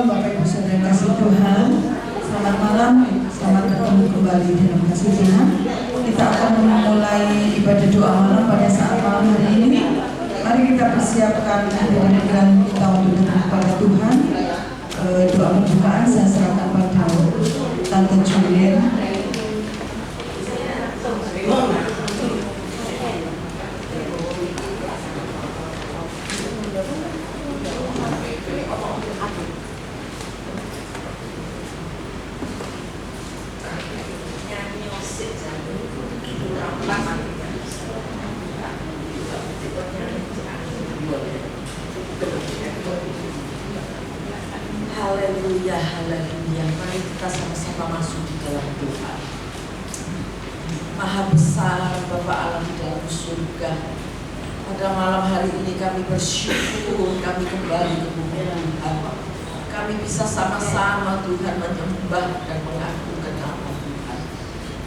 Halo Bapak Ibu Saudara kasih Tuhan, selamat malam, selamat bertemu kembali dalam kasih Tuhan. Kita akan memulai ibadah doa malam pada saat malam hari ini. Mari kita persiapkan pikiran kita untuk kepada Tuhan. Doa pembukaan saya serahkan pada Tante Julian. Haleluya, haleluya. Mari kita sama-sama masuk di dalam doa. Maha besar Bapa Allah di dalam surga, pada malam hari ini kami bersyukur kami kembali ke bumi Tuhan. Kami bisa sama-sama Tuhan menyembah dan mengagungkan nama Tuhan.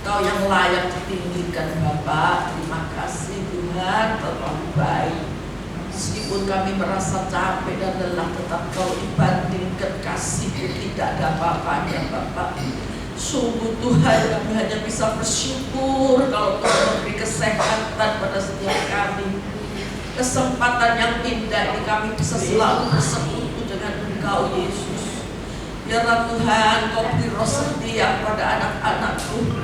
Kau yang layak ditinggikan Bapa. Terima kasih Tuhan, terlalu baik. Meskipun kami merasa capek dan lelah, tetap Kau dibandingkan kasih-Mu tidak ada apa-apanya Bapak. Sungguh Tuhan, kami hanya bisa bersyukur kalau Kau memberi kesehatan pada setiap kami. Kesempatan yang indah ini kami bisa selalu bersekutu dengan Engkau Yesus. Biarlah Tuhan Kau beri roh setia pada anak-anak-Mu,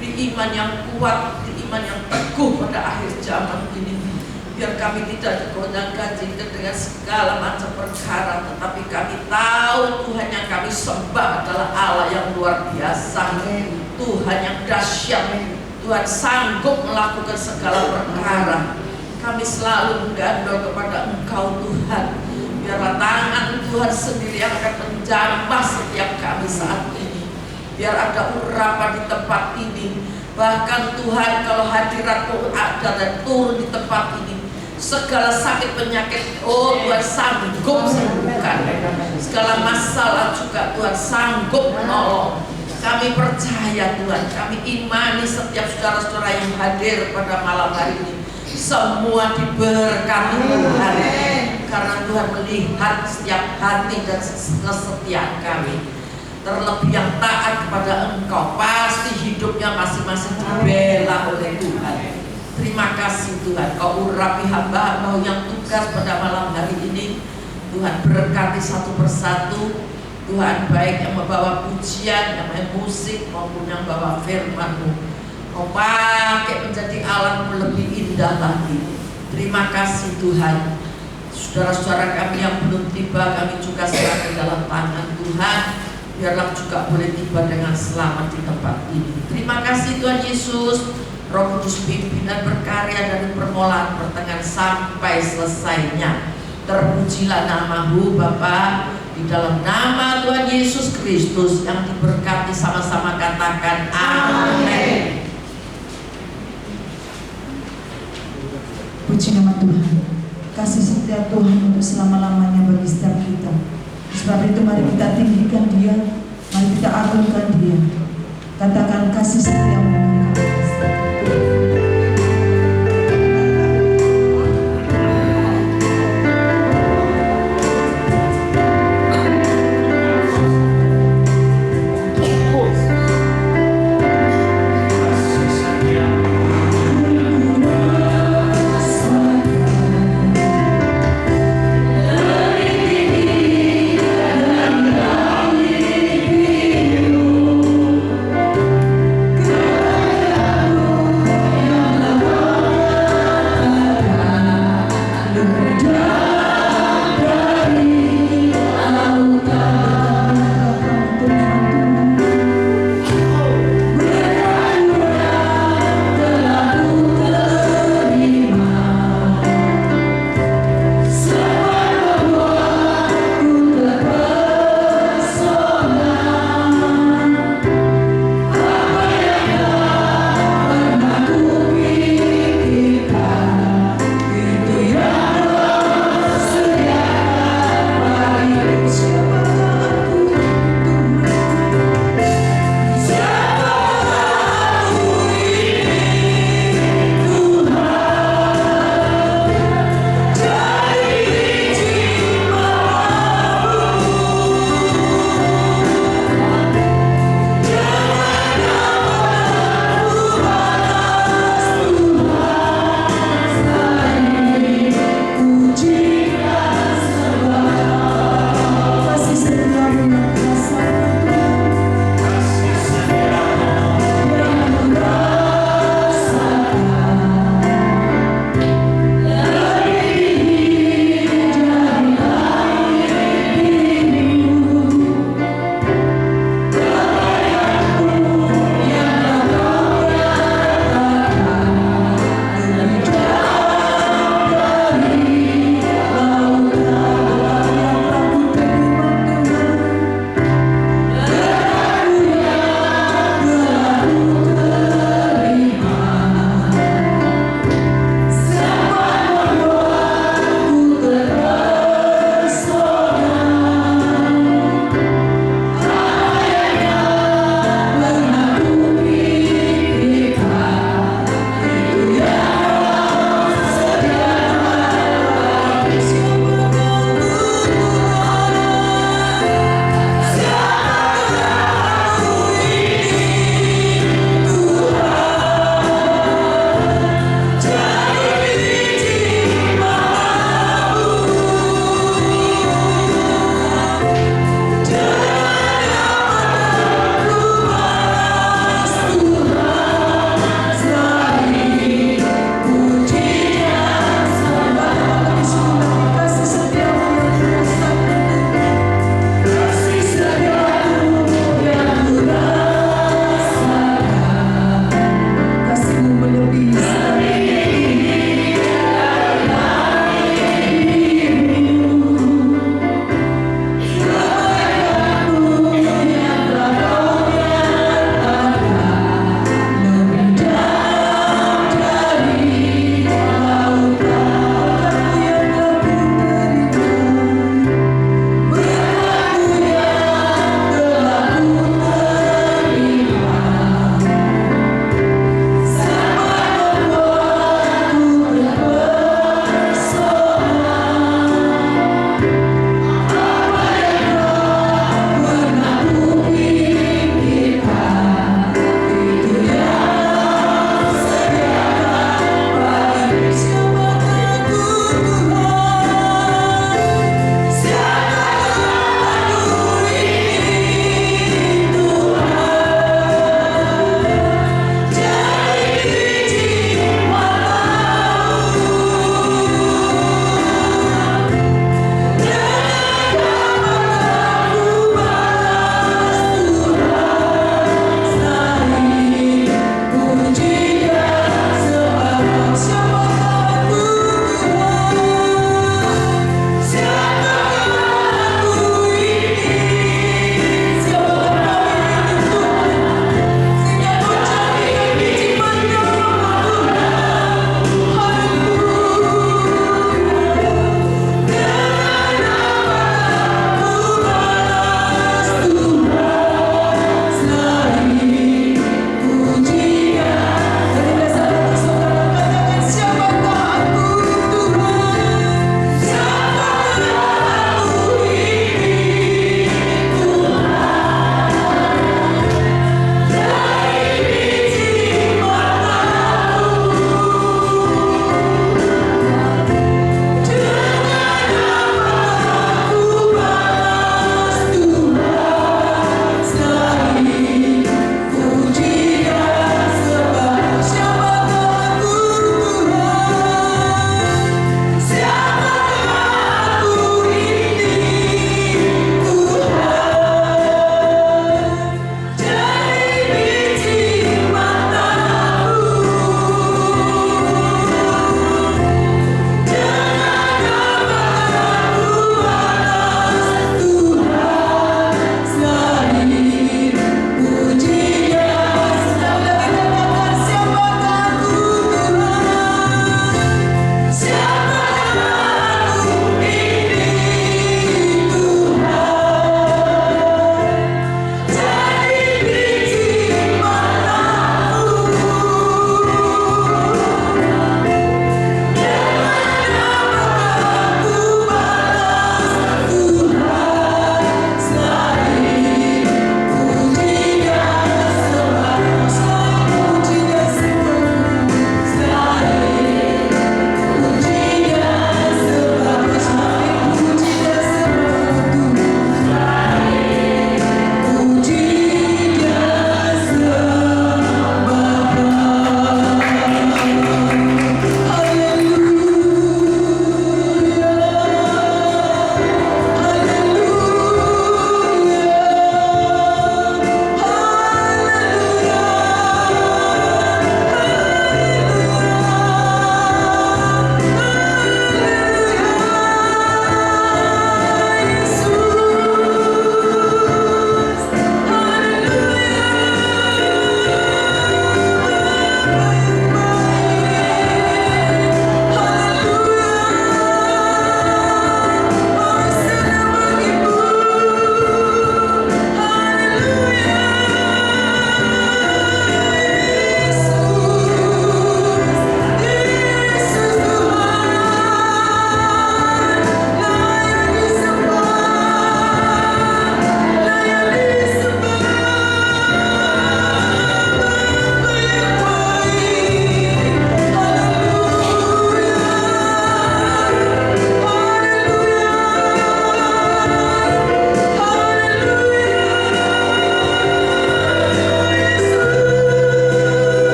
beri iman yang kuat, beri iman yang teguh pada akhir zaman ini. Biar kami tidak digoncang-gancingkan dengan segala macam perkara, tetapi kami tahu Tuhan yang kami sembah adalah Allah yang luar biasa, Tuhan yang dahsyat, Tuhan sanggup melakukan segala perkara. Kami selalu menggandol kepada Engkau Tuhan. Biarlah tangan Tuhan sendiri yang akan menjamah setiap kami saat ini. Biar ada urapan di tempat ini. Bahkan Tuhan, kalau hadirat-Mu ada dan turun di tempat ini, segala sakit penyakit, oh Tuhan sanggup sembuhkan. Segala masalah juga Tuhan sanggup menolong. Kami percaya Tuhan, kami imani setiap saudara-saudara yang hadir pada malam hari ini, semua diberkati Tuhan. Karena Tuhan melihat setiap hati dan kesetiaan kami. Terlebih yang taat kepada Engkau, pasti hidupnya masing-masing dibela oleh Tuhan. Terima kasih Tuhan, Kau urapi hamba-Mu yang tugas pada malam hari ini. Tuhan berkati satu persatu. Tuhan baik yang membawa pujian, yang main musik maupun yang bawa firman-Mu. Kau pakai menjadi alat-Mu lebih indah lagi. Terima kasih Tuhan. Saudara-saudara kami yang belum tiba, kami juga serahkan dalam tangan Tuhan. Biarlah juga boleh tiba dengan selamat di tempat ini. Terima kasih Tuhan Yesus. Roh Kudus pimpin dan berkarya dari permulaan pertengahan sampai selesainya. Terpujilah nama-Mu Bapa, di dalam nama Tuhan Yesus Kristus yang diberkati, sama-sama katakan amin. Puji nama Tuhan. Kasih setia Tuhan untuk selama-lamanya bagi setiap kita. Sebab itu mari kita tinggikan Dia, mari kita agungkan Dia. Katakan kasih setia-Mu.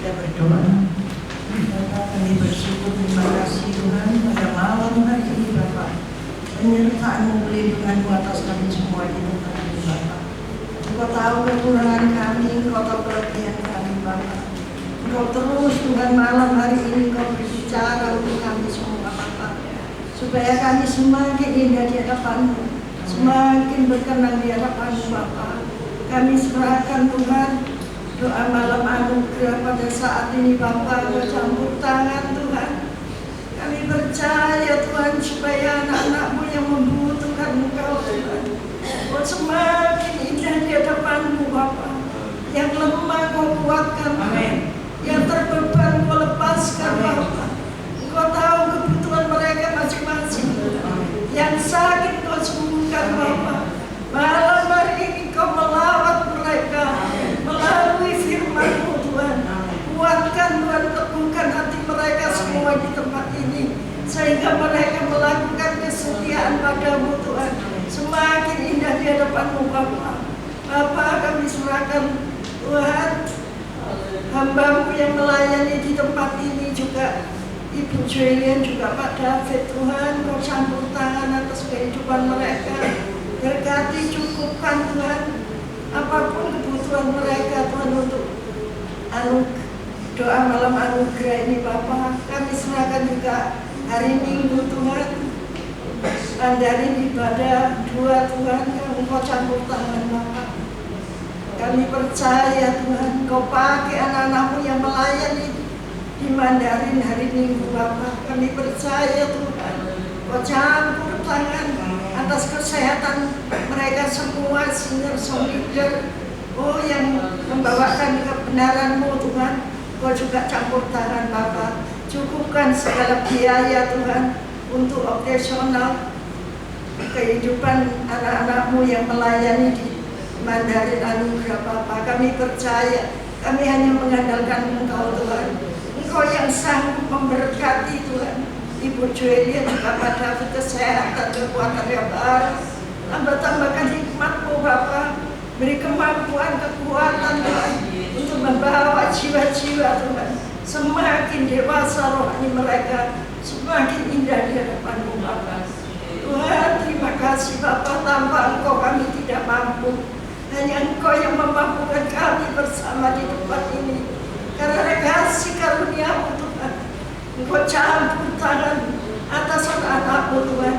Kita berdoa. Bapak, kami bersyukur, terima kasih Tuhan pada malam hari ini Bapak. Penyertaan-Mu, pelindungan-Mu atas kami semua di Tuhan Bapak. Engkau tahu kekurangan kami, Engkau tahu kelebihan kami Bapak. Engkau terus Tuhan malam hari ini Engkau berbicara untuk kami semua Bapak, supaya kami semakin indah di hadapan-Mu, semakin berkenan di hadapan-Mu Bapak. Kami serahkan Tuhan doa malam anugerah pada saat ini Bapak, Engkau campur tangan Tuhan. Kami percaya Tuhan supaya anak-anak-Mu yang membutuhkan Engkau Tuhan, Engkau semakin indah di hadapan-Mu Bapak. Yang lemah Kau kuatkan, amin. Yang terbeban Kau lepaskan Bapak. Engkau tahu kebutuhan mereka masing-masing. Yang sakit Kau sembuhkan Bapak. Malam hari ini Kau melawat mereka melalui firman-Mu Tuhan. Kuatkan Tuhan, teguhkan hati mereka semua di tempat ini, sehingga mereka melakukan kesetiaan pada-Mu Tuhan. Semakin indah di hadapan-Mu Bapak. Bapak, kami serahkan Tuhan hamba-Mu yang melayani di tempat ini juga, Ibu Julian juga Pak David Tuhan. Kau campur tangan atas kehidupan mereka. Berkati, cukupkan Tuhan apapun kebutuhan mereka Tuhan untuk doa malam anugerah ini Bapak. Kami serahkan juga hari Minggu Tuhan, andarin ibadah 2 Tuhan. Engkau campur tangan Bapak. Kami percaya Tuhan Kau pakai anak-anak-Mu yang melayani di Mandarin hari Minggu Bapak. Kami percaya Tuhan Kau campur tangan atas kesehatan mereka semua, senior leader, yang membawakan kebenaran-Mu Tuhan. Kau juga campur tangan Bapak. Cukupkan segala biaya Tuhan untuk operasional kehidupan anak-anak-Mu yang melayani di Mandarin Anugerah Bapak. Kami percaya, kami hanya mengandalkan Engkau Tuhan. Engkau yang sanggup memberkati Tuhan Ibu Julia juga pada kesehatan, kekuatan yang baru. Tambahkan hikmat-Mu Bapak. Beri kemampuan, kekuatan Tuhan untuk membawa jiwa-jiwa Tuhan semakin dewasa rohani mereka, semakin indah di hadapan-Mu Bapak. Tuhan, terima kasih Bapak. Tanpa Engkau kami tidak mampu. Hanya Engkau yang memampukan kami bersama di tempat ini. Karena kasih karunia-Mu Tuhan, Engkau campur tangan atas anak-anak-Mu Tuhan.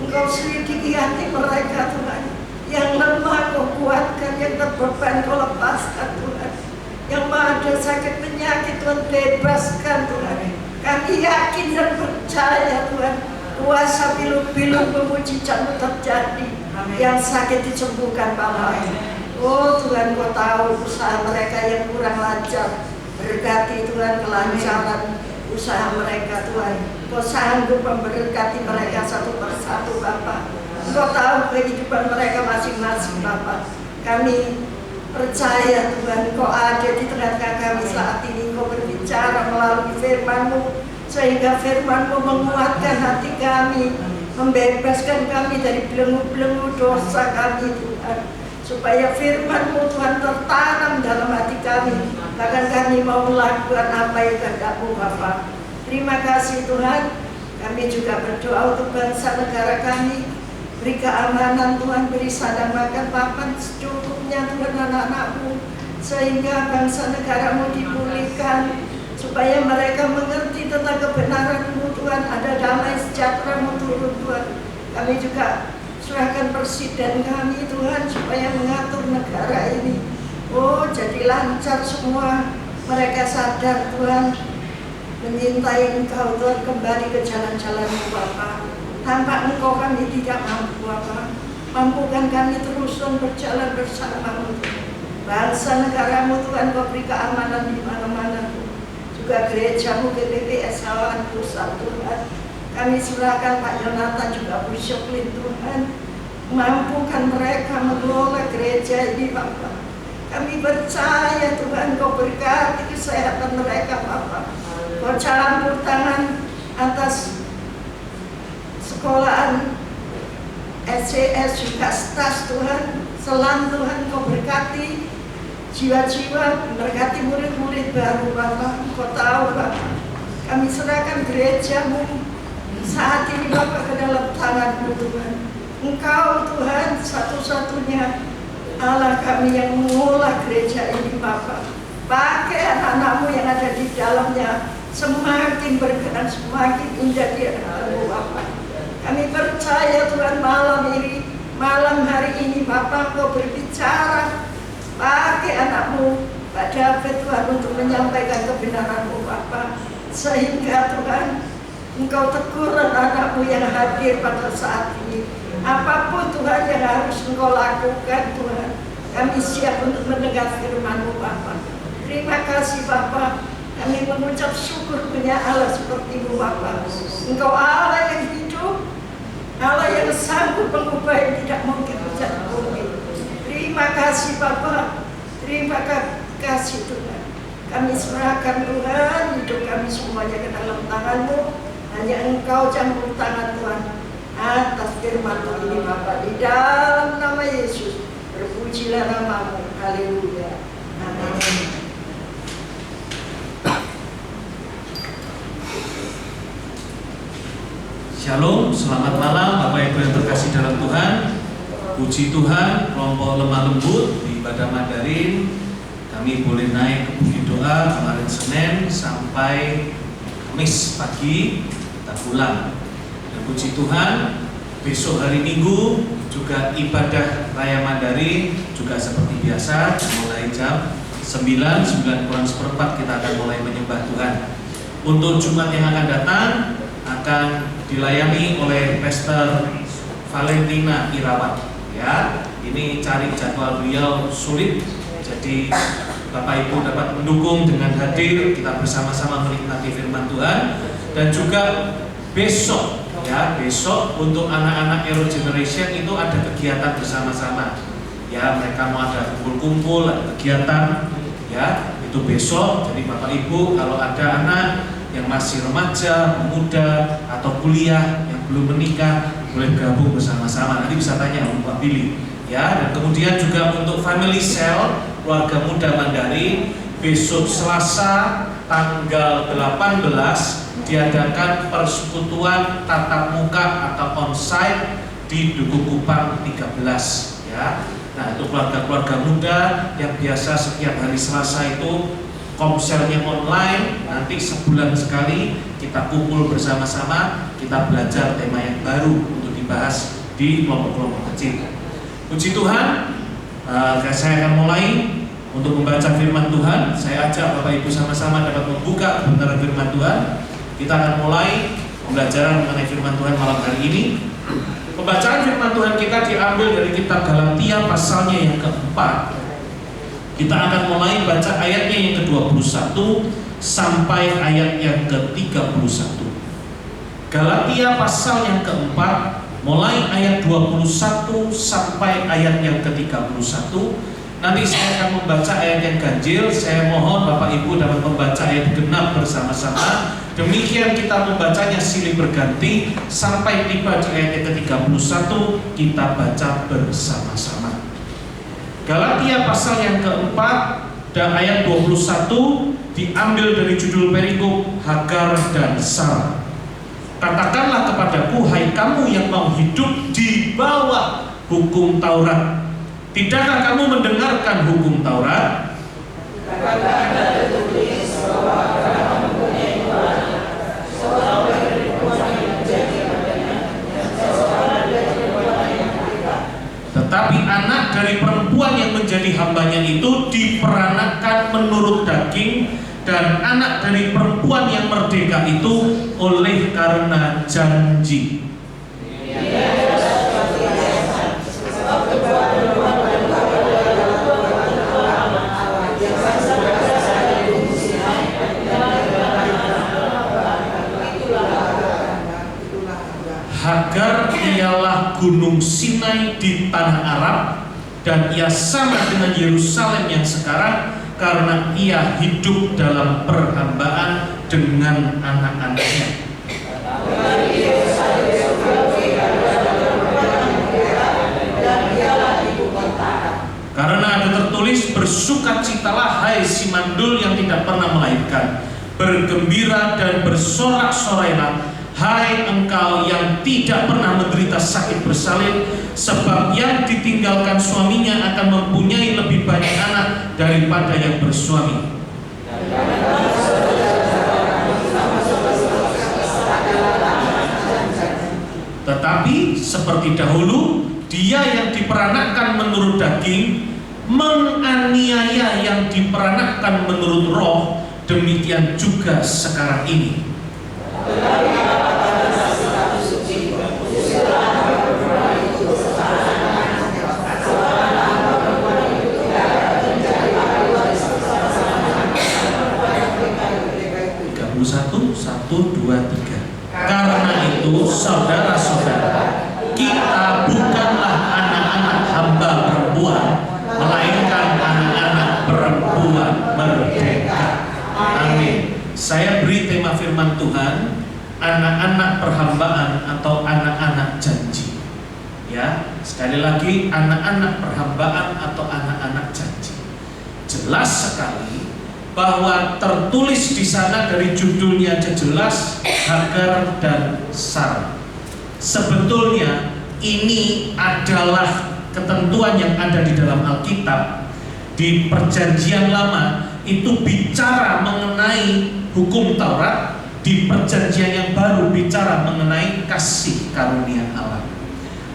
Engkau selidiki hati mereka Tuhan. Yang lemah Kau kuatkan, yang terbeban Kau lepaskan Tuhan. Yang ada sakit penyakit Tuhan bebaskan Tuhan. Kami yakin dan percaya Tuhan, kuasa bilu-bilu pemujizat terjadi. Yang sakit disembuhkan Bapak. Oh Tuhan, Kau tahu usaha mereka yang kurang lancar. Berkati Tuhan kelancaran usaha mereka Tuhan. Kau sanggup memberkati mereka satu persatu Bapak. Engkau tahu kehidupan mereka masing-masing Bapak. Kami percaya Tuhan Kau ada di tengah-tengah kami saat ini. Kau berbicara melalui firman-Mu, sehingga firman-Mu menguatkan hati kami, membebaskan kami dari belenggu-belenggu dosa kami Tuhan. Supaya firman-Mu Tuhan tertanam dalam hati kami. Bahkan kami mau melakukan apa yang kehendak-Mu Bapak. Terima kasih Tuhan. Kami juga berdoa untuk bangsa negara kami. Beri keamanan Tuhan, beri sadang makan papan secukupnya Tuhan anak-anak-Mu, sehingga bangsa negara-Mu dipulihkan, supaya mereka mengerti tentang kebenaran-Mu Tuhan. Ada damai sejahtera-Mu turun Tuhan. Kami juga serahkan presiden kami Tuhan, supaya mengatur negara ini. Oh, jadi lancar semua. Mereka sadar Tuhan, menyintai Engkau Tuhan, kembali ke jalan-jalan-Mu Bapa. Tanpa Engkau kami tidak mampu Bapa. Mampukan kami terus berjalan bersama-Mu. Bangsa negara-Mu Tuhan, Kau beri keamanan di mana-mana. Juga gereja-Mu GPPS Kawan Pusat Tuhan. Kami serahkan Pak Yonatan juga Bu Syoklin Tuhan. Mampukan mereka mengelola gereja ini Bapak. Kami percaya Tuhan Kau berkati kesehatan mereka Bapak. Kau campur tangan atas sekolahan SCS juga STAS Tuhan. Selam Tuhan Kau berkati jiwa-jiwa, berkati murid-murid baru Bapak. Engkau tahu Bapak, kami serahkan gereja-Mu saat ini Bapak ke dalam tangan-Mu Tuhan. Engkau Tuhan satu-satunya Allah kami yang mengolah gereja ini Bapak. Pakai anak-anak-Mu yang ada di dalamnya semakin berkenan, semakin indah di hadapan-Mu Bapak. Kami percaya Tuhan malam hari ini Bapak Engkau berbicara pakai anak-Mu Pak David Tuhan untuk menyampaikan kebenaran-Mu Bapak, sehingga Tuhan Engkau tegur anak-Mu yang hadir pada saat ini. Apapun Tuhan yang harus Engkau lakukan Tuhan, kami siap untuk mendengar firman-Mu Bapak. Terima kasih Bapak, kami mengucap syukur punya Allah seperti-Mu Bapak. Engkau Allah yang hidup, Allah yang sanggup mengubah yang tidak mungkin menjadi mungkin. Terima kasih Bapak, terima kasih Tuhan. Kami serahkan Tuhan hidup kami semuanya ke dalam tangan-Mu. Hanya Engkau campur tangan Tuhan atas firman-Mu ini Bapak. Di dalam nama Yesus, berpujilah nama-Mu. Haleluya. Amin. Shalom, selamat malam Bapak Ibu yang terkasih dalam Tuhan. Puji Tuhan, kelompok lemah lembut di ibadah Mandarin kami boleh naik ke bukit doa kemarin Senin sampai Kamis pagi kita pulang. Dan puji Tuhan, besok hari Minggu juga ibadah Raya Mandarin juga seperti biasa, mulai jam 9 kurang seperempat kita akan mulai menyembah Tuhan. Untuk Jumat yang akan datang akan dilayani oleh Pastor Valentina Irawan. Ya, ini cari jadwal beliau sulit, jadi Bapak Ibu dapat mendukung dengan hadir, kita bersama-sama menikmati firman Tuhan. Dan juga besok, ya besok untuk anak-anak Euro Generation itu ada kegiatan bersama-sama. Ya, mereka mau ada kumpul-kumpul, ada kegiatan, ya itu besok. Jadi Bapak Ibu kalau ada anak yang masih remaja, pemuda, atau kuliah yang belum menikah, boleh gabung bersama-sama. Nanti bisa tanya sama Pak Billy. Ya, dan kemudian juga untuk Family Cell Keluarga Muda Mandarin besok Selasa tanggal 18 diadakan persekutuan tatap muka atau onsite di Duku Kupang 13. Ya, nah itu keluarga-keluarga muda yang biasa setiap hari Selasa itu komselnya online, nanti sebulan sekali kita kumpul bersama-sama, kita belajar tema yang baru untuk dibahas di kelompok-kelompok kecil. Puji Tuhan, saya akan mulai untuk membaca firman Tuhan. Saya ajak Bapak Ibu sama-sama dapat membuka kebenaran firman Tuhan. Kita akan mulai pembelajaran mengenai firman Tuhan malam hari ini. Pembacaan firman Tuhan kita diambil dari kitab Galatia pasalnya yang keempat. Kita akan mulai baca ayatnya yang ke-21 sampai ayat yang ke-31. Galatia pasal yang keempat, mulai ayat 21 sampai ayat yang ke-31. Nanti saya akan membaca ayat yang ganjil. Saya mohon Bapak Ibu dapat membaca ayat genap bersama-sama. Demikian kita membacanya silih berganti sampai tiba di ayat yang ke-31 kita baca bersama-sama. Galatia pasal yang keempat dan ayat 21 diambil dari judul perikop Hagar dan Sarah. Katakanlah kepadaku, hai kamu yang mau hidup di bawah hukum Taurat, tidakkah kamu mendengarkan hukum Taurat? Tetapi anak dari perempuan yang menjadi hambanya itu diperanakkan menurut daging, dan anak dari perempuan yang merdeka itu oleh karena janji. Hagar ialah gunung Sinai di tanah Arab, dan ia sama dengan Yerusalem yang sekarang karena ia hidup dalam perhambaan dengan anak-anaknya. Karena ada tertulis, bersukacitalah hai si mandul yang tidak pernah melahirkan, bergembira dan bersorak-sorailah hai engkau yang tidak pernah menderita sakit bersalin, sebab yang ditinggalkan suaminya akan mempunyai lebih banyak anak daripada yang bersuami. Tetapi seperti dahulu, dia yang diperanakkan menurut daging menganiaya yang diperanakkan menurut roh, demikian juga sekarang ini. Satu, dua, tiga. Karena itu, saudara-saudara, kita bukanlah anak-anak hamba perempuan, melainkan anak-anak perempuan merdeka. Amin. Saya beri tema firman Tuhan, anak-anak perhambaan atau anak-anak janji. Ya, sekali lagi, anak-anak perhambaan atau anak-anak janji. Jelas sekali bahwa tertulis di sana, dari judulnya aja jelas, Hagar dan Sarah. Sebetulnya ini adalah ketentuan yang ada di dalam Alkitab. Di Perjanjian Lama itu bicara mengenai hukum Taurat, di Perjanjian yang baru bicara mengenai kasih karunia Allah.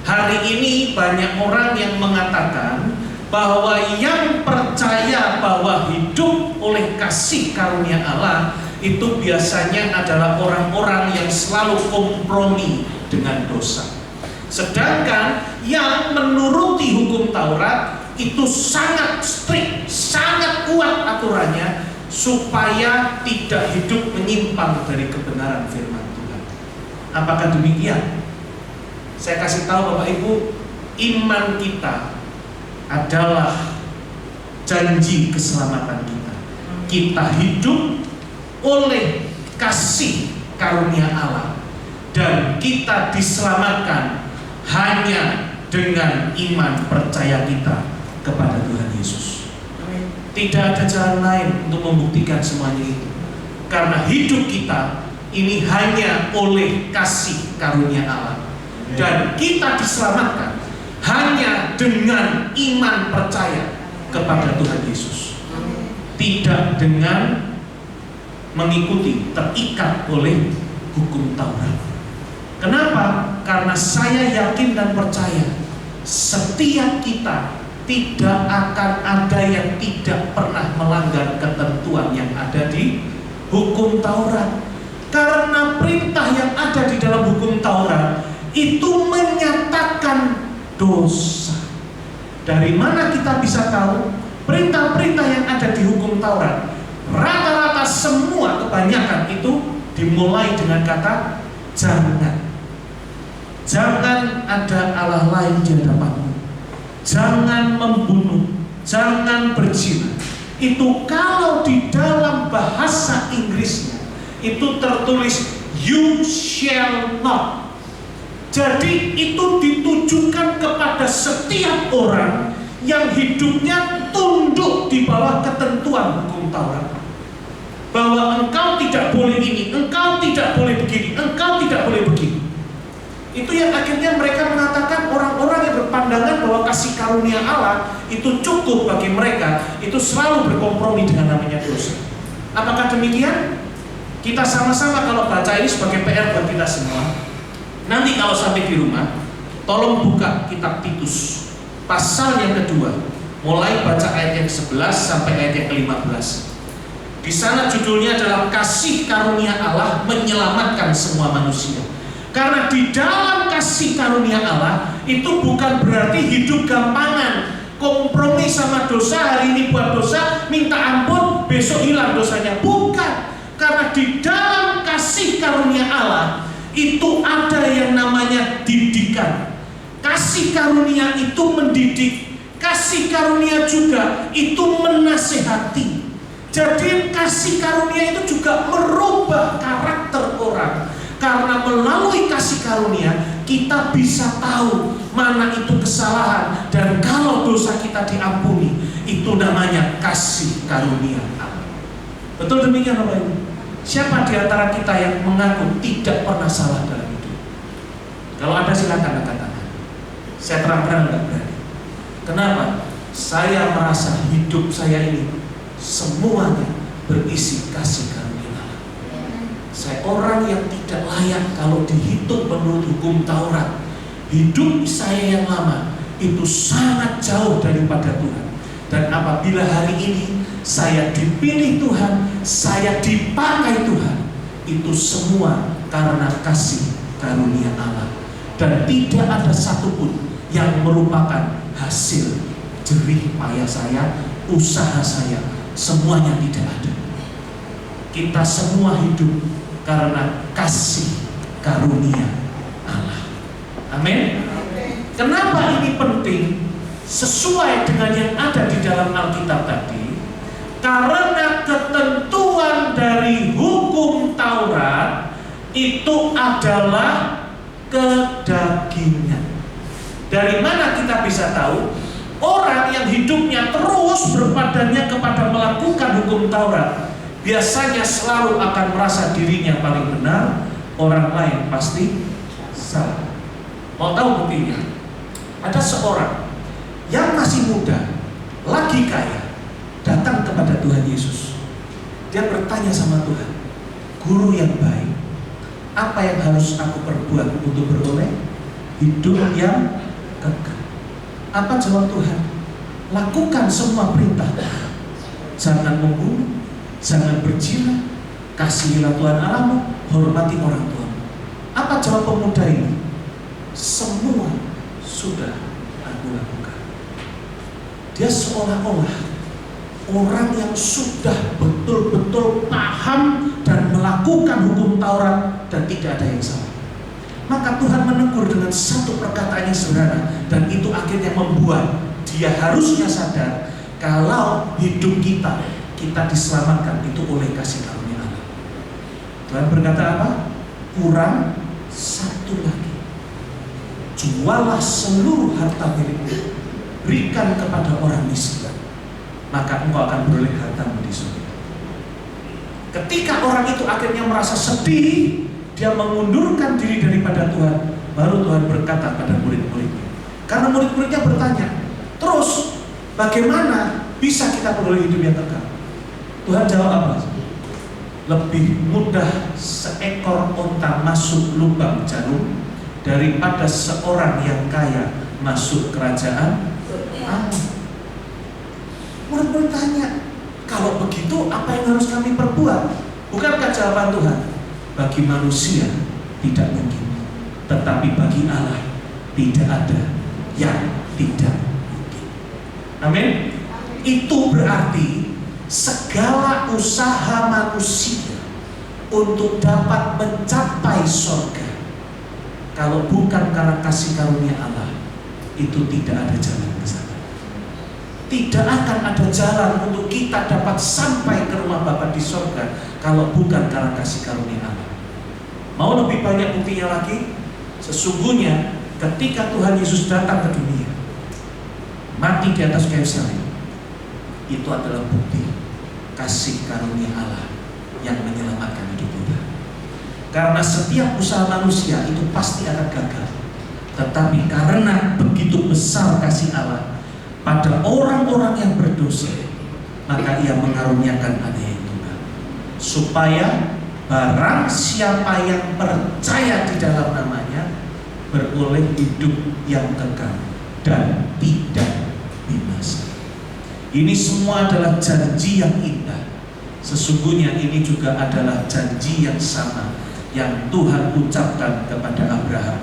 Hari ini banyak orang yang mengatakan bahwa yang percaya bahwa hidup oleh kasih karunia Allah itu biasanya adalah orang-orang yang selalu kompromi dengan dosa. Sedangkan yang menuruti hukum Taurat itu sangat strict, sangat kuat aturannya supaya tidak hidup menyimpang dari kebenaran firman Tuhan. Apakah demikian? Saya kasih tahu Bapak Ibu, iman kita adalah janji keselamatan kita. Kita hidup oleh kasih karunia Allah, dan kita diselamatkan hanya dengan iman percaya kita kepada Tuhan Yesus. Tidak ada jalan lain untuk membuktikan semuanya itu, karena hidup kita ini hanya oleh kasih karunia Allah, dan kita diselamatkan hanya dengan iman percaya kepada Tuhan Yesus, tidak dengan mengikuti, terikat oleh hukum Taurat. Kenapa? Karena saya yakin dan percaya setiap kita tidak akan ada yang tidak pernah melanggar ketentuan yang ada di hukum Taurat. Karena perintah yang ada di dalam hukum Taurat itu menyatakan dosa. Dari mana kita bisa tahu? Perintah-perintah yang ada di hukum Taurat rata-rata semua, kebanyakan itu dimulai dengan kata jangan. Jangan ada Allah lain di hadapanmu. Jangan membunuh, jangan berzina. Itu kalau di dalam bahasa Inggrisnya itu tertulis you shall not. Jadi itu ditujukan kepada setiap orang yang hidupnya tunduk di bawah ketentuan hukum Taurat. Bahwa engkau tidak boleh ini, engkau tidak boleh begini, engkau tidak boleh begini. Itu yang akhirnya mereka mengatakan, orang-orang yang berpandangan bahwa kasih karunia Allah itu cukup bagi mereka, itu selalu berkompromi dengan namanya dosa. Apakah demikian? Kita sama-sama kalau baca ini sebagai PR buat kita semua. Nanti kalau sampai di rumah, tolong buka kitab Titus pasal yang kedua, mulai baca ayat yang 11 sampai ayat yang ke-15. Di sana judulnya adalah kasih karunia Allah menyelamatkan semua manusia. Karena di dalam kasih karunia Allah itu bukan berarti hidup gampangan, kompromi sama dosa, hari ini buat dosa, minta ampun, besok hilang dosanya. Bukan. Karena di dalam kasih karunia Allah itu ada yang namanya didikan. Kasih karunia itu mendidik, kasih karunia juga itu menasehati. Jadi kasih karunia itu juga merubah karakter orang. Karena melalui kasih karunia kita bisa tahu mana itu kesalahan, dan kalau dosa kita diampuni Itu namanya kasih karunia Allah. Betul demikian Bapak Ibu? Siapa di antara kita yang mengaku tidak pernah salah dalam hidup? Kalau ada silakan angkat tangan. Saya terang-terang nggak berani. Kenapa? Saya merasa hidup saya ini semuanya berisi kasih karunia Allah. Saya orang yang tidak layak kalau dihitung menurut hukum Taurat. Hidup saya yang lama itu sangat jauh daripada Tuhan. Dan apabila hari ini saya dipilih Tuhan, saya dipakai Tuhan, itu semua karena kasih karunia Allah. Dan tidak ada satupun yang merupakan hasil jerih payah saya, usaha saya, semuanya tidak ada. Kita semua hidup karena kasih karunia Allah. Amin. Kenapa ini penting? Sesuai dengan yang ada di dalam Alkitab tadi, karena ketentuan dari hukum Taurat itu adalah kedagingan. Dari mana kita bisa tahu? Orang yang hidupnya terus berpadannya kepada melakukan hukum Taurat, biasanya selalu akan merasa dirinya paling benar, orang lain pasti salah. Mau tahu buktinya? Ada seorang yang masih muda, lagi kaya, datang kepada Tuhan Yesus. Dia bertanya sama Tuhan, "Guru yang baik, apa yang harus aku perbuat untuk beroleh hidup yang kekal?" Apa jawab Tuhan? Lakukan semua perintah. Jangan membunuh, jangan berzina, kasihilah Tuhan Allahmu, hormati orang tuamu. Apa jawab pemuda ini? Semua sudah aku lakukan. Dia seolah-olah orang yang sudah betul-betul paham dan melakukan hukum Taurat dan tidak ada yang salah. Maka Tuhan menegur dengan satu perkataan yang sederhana, dan itu akhirnya membuat dia harusnya sadar kalau hidup kita diselamatkan itu oleh kasih karunia Allah. Tuhan berkata apa? Kurang satu lagi. Jualah seluruh harta milikmu, berikan kepada orang miskin, maka engkau akan beroleh hartamu di surga. Ketika orang itu akhirnya merasa sedih, dia mengundurkan diri daripada Tuhan, baru Tuhan berkata pada murid-muridnya. Karena murid-muridnya bertanya, terus bagaimana bisa kita beroleh hidup yang kekal? Tuhan jawab apa? Lebih mudah seekor onta masuk lubang jarum daripada seorang yang kaya masuk kerajaan Allah. Murid-murid tanya, kalau begitu apa yang harus kami perbuat? Bukankah jawaban Tuhan? Bagi manusia tidak mungkin, tetapi bagi Allah tidak ada yang tidak mungkin. Amin. Itu berarti segala usaha manusia untuk dapat mencapai surga, kalau bukan karena kasih karunia Allah, itu tidak ada jalan ke sana. Tidak akan ada jalan untuk kita dapat sampai ke rumah Bapa di surga kalau bukan karena kasih karunia Allah. Mau lebih banyak buktinya lagi? Sesungguhnya ketika Tuhan Yesus datang ke dunia, mati di atas kayu salib, itu adalah bukti kasih karunia Allah yang menyelamatkan hidup kita. Karena setiap usaha manusia itu pasti akan gagal, tetapi karena begitu besar kasih Allah pada orang-orang yang berdosa, maka Ia mengaruniakan Anaknya yang tunggal, supaya barang siapa yang percaya di dalam namanya beroleh hidup yang kekal dan tidak binasa. Ini semua adalah janji yang indah. Sesungguhnya ini juga adalah janji yang sama yang Tuhan ucapkan kepada Abraham.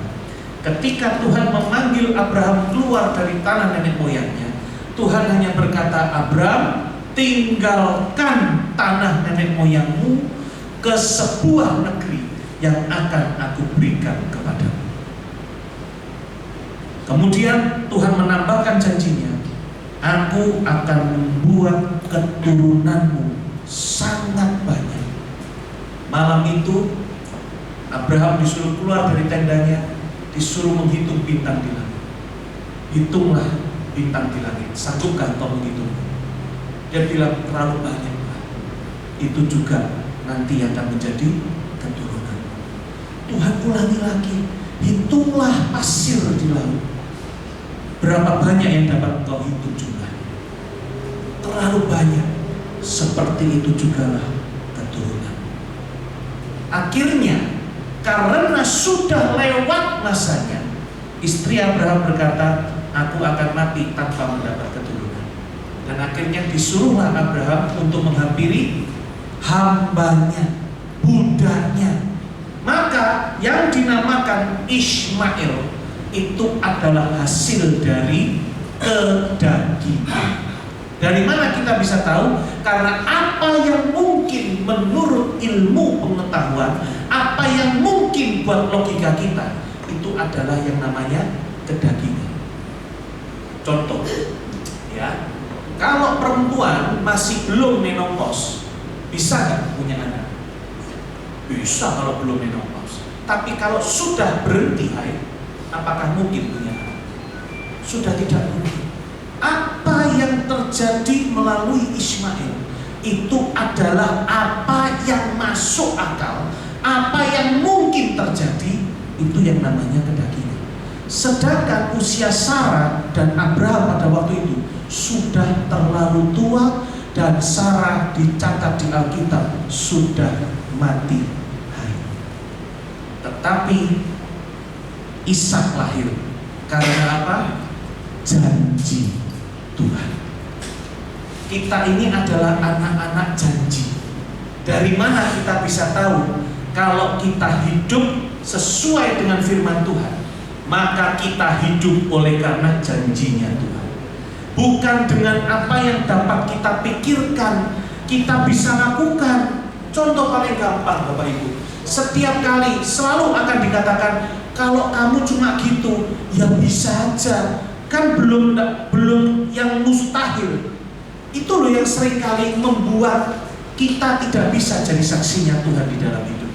Ketika Tuhan memanggil Abraham keluar dari tanah nenek moyangnya, Tuhan hanya berkata, Abraham, tinggalkan tanah nenek moyangmu ke sebuah negeri yang akan aku berikan kepadamu. Kemudian Tuhan menambahkan janjinya, aku akan membuat keturunanmu sangat banyak. Malam itu Abraham disuruh keluar dari tendanya, disuruh menghitung bintang di langit. Hitunglah bintang di langit, sanggupkah kau menghitung? Dia bilang terlalu banyak, Pak. Itu juga nanti akan menjadi keturunan. Tuhan ulangi lagi, hitunglah pasir di laut. Berapa banyak yang dapat engkau hitung jumlahnya? Terlalu banyak. Seperti itu jugalah keturunan. Akhirnya, karena sudah lewat masanya, istri Abraham berkata, aku akan mati tanpa mendapat keturunan. Dan akhirnya disuruhlah Abraham untuk menghampiri hambanya, budaknya. Maka yang dinamakan Ishmael itu adalah hasil dari kedagingan. Dari mana kita bisa tahu? Karena apa yang mungkin menurut ilmu pengetahuan, apa yang mungkin buat logika kita, itu adalah yang namanya kedagingan. Contoh, ya, kalau perempuan masih belum menopause, bisa nggak punya anak? Bisa kalau belum menopause. Tapi kalau sudah berhenti haid, apakah mungkin punya anak? Sudah tidak mungkin. Apa yang terjadi melalui Ishmael itu adalah apa yang masuk akal, apa yang mungkin terjadi, itu yang namanya kedagingan. Sedangkan usia Sarah dan Abraham pada waktu itu sudah terlalu tua, dan Sarah dicatat di Alkitab sudah mati haid. Tetapi Ishak lahir karena apa? Janji Tuhan. Kita ini adalah anak-anak janji. Dari mana kita bisa tahu kalau kita hidup sesuai dengan firman Tuhan? Maka kita hidup oleh karena janjinya Tuhan. Bukan dengan apa yang dapat kita pikirkan, kita bisa lakukan. Contoh paling gampang Bapak Ibu, setiap kali selalu akan dikatakan, kalau kamu cuma gitu, ya bisa aja. Kan belum yang mustahil. Itu loh yang seringkali membuat kita tidak bisa jadi saksinya Tuhan di dalam hidup.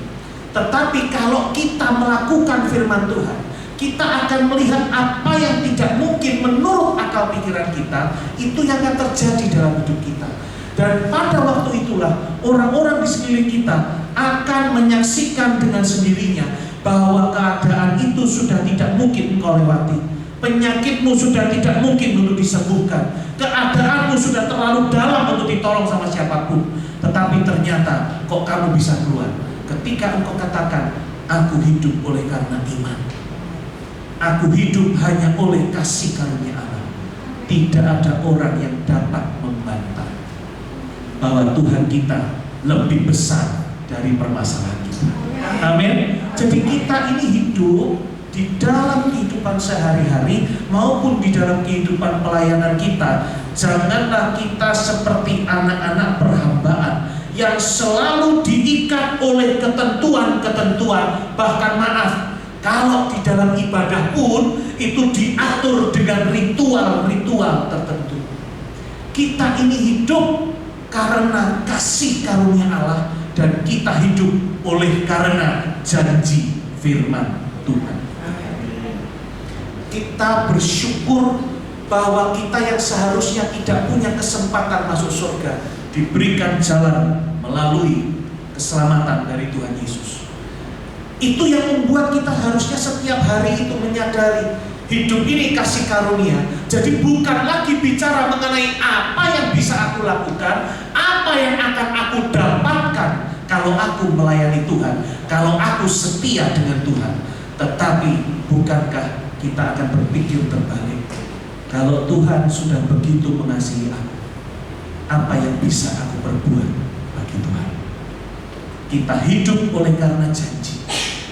Tetapi kalau kita melakukan firman Tuhan, kita akan melihat apa yang tidak mungkin menurut akal pikiran kita, itu yang akan terjadi dalam hidup kita. Dan pada waktu itulah orang-orang di sekeliling kita akan menyaksikan dengan sendirinya bahwa keadaan itu sudah tidak mungkin engkau lewati. Penyakitmu sudah tidak mungkin untuk disembuhkan. Keadaanmu sudah terlalu dalam untuk ditolong sama siapapun. Tetapi ternyata kok kamu bisa keluar ketika engkau katakan, aku hidup oleh karena iman. Aku hidup hanya oleh kasih karunia Allah. Tidak ada orang yang dapat membantah bahwa Tuhan kita lebih besar dari permasalahan kita. Amin. Jadi kita ini hidup di dalam kehidupan sehari-hari maupun di dalam kehidupan pelayanan kita, janganlah kita seperti anak-anak perhambaan yang selalu diikat oleh ketentuan-ketentuan. Bahkan maaf, kalau di dalam ibadah pun itu diatur dengan ritual-ritual tertentu. Kita ini hidup karena kasih karunia Allah, dan kita hidup oleh karena janji firman Tuhan. Kita bersyukur bahwa kita yang seharusnya tidak punya kesempatan masuk surga diberikan jalan melalui keselamatan dari Tuhan Yesus. Itu yang membuat kita harusnya setiap hari itu menyadari hidup ini kasih karunia. Jadi bukan lagi bicara mengenai apa yang bisa aku lakukan, apa yang akan aku dapatkan kalau aku melayani Tuhan, kalau aku setia dengan Tuhan. Tetapi bukankah kita akan berpikir terbalik, kalau Tuhan sudah begitu mengasihi aku, apa yang bisa aku perbuat bagi Tuhan? Kita hidup oleh karena janji.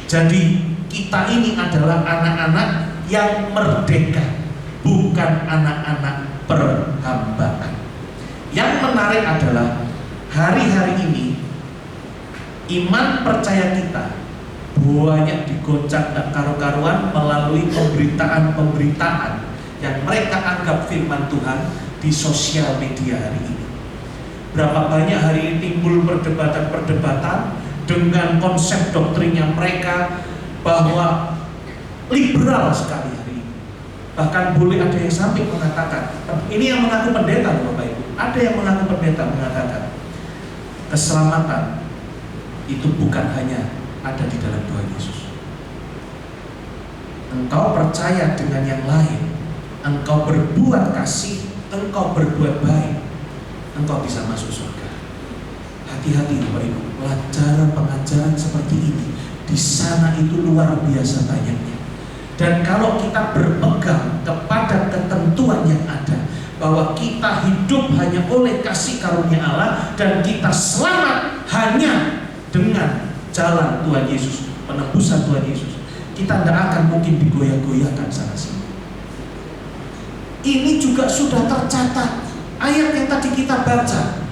Jadi kita ini adalah anak-anak yang merdeka, bukan anak-anak perhambaan. Yang menarik adalah hari-hari ini iman percaya kita banyak digoncang dan karu-karuan melalui pemberitaan-pemberitaan yang mereka anggap firman Tuhan di sosial media hari ini. Berapa banyak hari ini timbul perdebatan-perdebatan dengan konsep doktrinnya mereka bahwa liberal sekali hari ini. Bahkan boleh ada yang sampai mengatakan, ini yang mengaku pendeta Bapak Ibu, ada yang mengaku pendeta mengatakan keselamatan itu bukan hanya ada di dalam Tuhan Yesus. Engkau percaya dengan yang lain, engkau berbuat kasih, engkau berbuat baik, engkau bisa masuk surga. Hati-hati Bapak Ibu, pelajaran-pengajaran seperti ini di sana itu luar biasa banyaknya. Dan kalau kita berpegang kepada ketentuan yang ada, bahwa kita hidup hanya oleh kasih karunia Allah dan kita selamat hanya dengan jalan Tuhan Yesus, penebusan Tuhan Yesus, kita tidak akan mungkin digoyah-goyahkan sana sini. Ini juga sudah tercatat. Ayat yang tadi kita baca,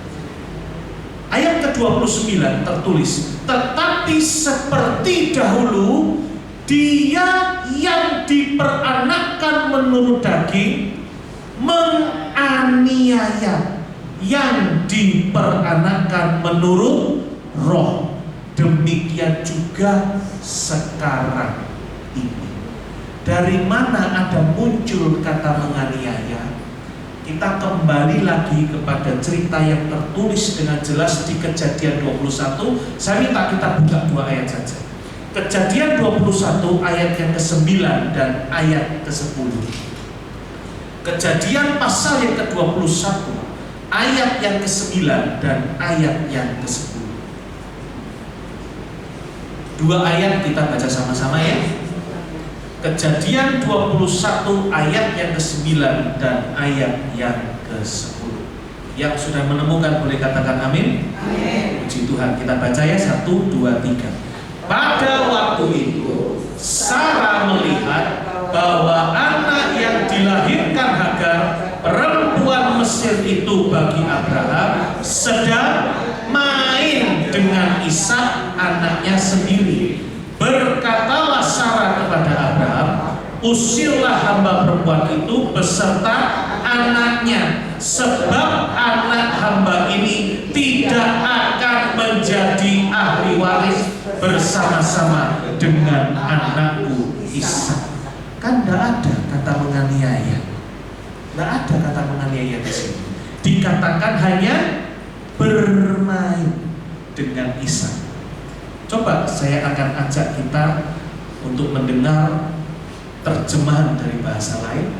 ayat ke-29 tertulis, tetapi seperti dahulu dia yang diperanakkan menurut daging menganiaya yang diperanakkan menurut roh. Demikian juga sekarang ini. Dari mana ada muncul kata menganiaya? Kita kembali lagi kepada cerita yang tertulis dengan jelas di Kejadian 21. Saya minta kita buka 2 ayat saja. Kejadian 21 ayat yang ke-9 dan ayat ke-10. Kejadian pasal yang ke-21 ayat yang ke-9 dan ayat yang ke-10. 2 ayat kita baca sama-sama ya. Kejadian 21 ayat yang ke-9 dan ayat yang ke-10. Yang sudah menemukan boleh katakan amin. Amin. Puji Tuhan. Kita baca ya, 1, 2, 3. Pada waktu itu Sarah melihat bahwa anak yang dilahirkan Hagar, perempuan Mesir itu bagi Abraham, sedang main dengan Ishak anaknya sendiri. Berkatalah Sarah kepada Abraham, usirlah hamba perempuan itu beserta anaknya, sebab anak hamba ini tidak akan menjadi ahli waris bersama-sama dengan anakku Ishak. Kan tidak ada kata menganiaya, tidak ada kata menganiaya di sini. Dikatakan hanya bermain dengan Ishak. Coba saya akan ajak kita untuk mendengar terjemahan dari bahasa lain.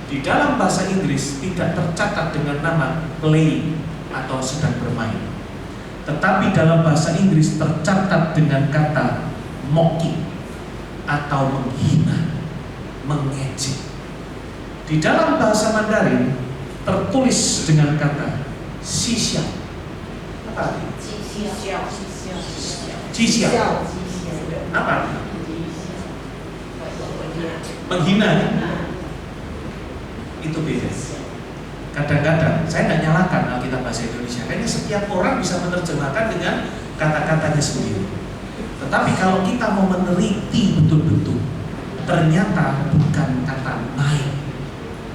Di dalam bahasa Inggris tidak tercatat dengan nama play atau sedang bermain, tetapi dalam bahasa Inggris tercatat dengan kata mocking atau menghina, mengejek. Di dalam bahasa Mandarin tertulis dengan kata xia. Apa? Xia. Apa? Menghina. Itu beda. Kadang-kadang saya tidak nyalakan Alkitab bahasa Indonesia, karena setiap orang bisa menerjemahkan dengan kata-katanya sendiri. Tetapi kalau kita mau meneliti betul-betul, ternyata bukan kata main,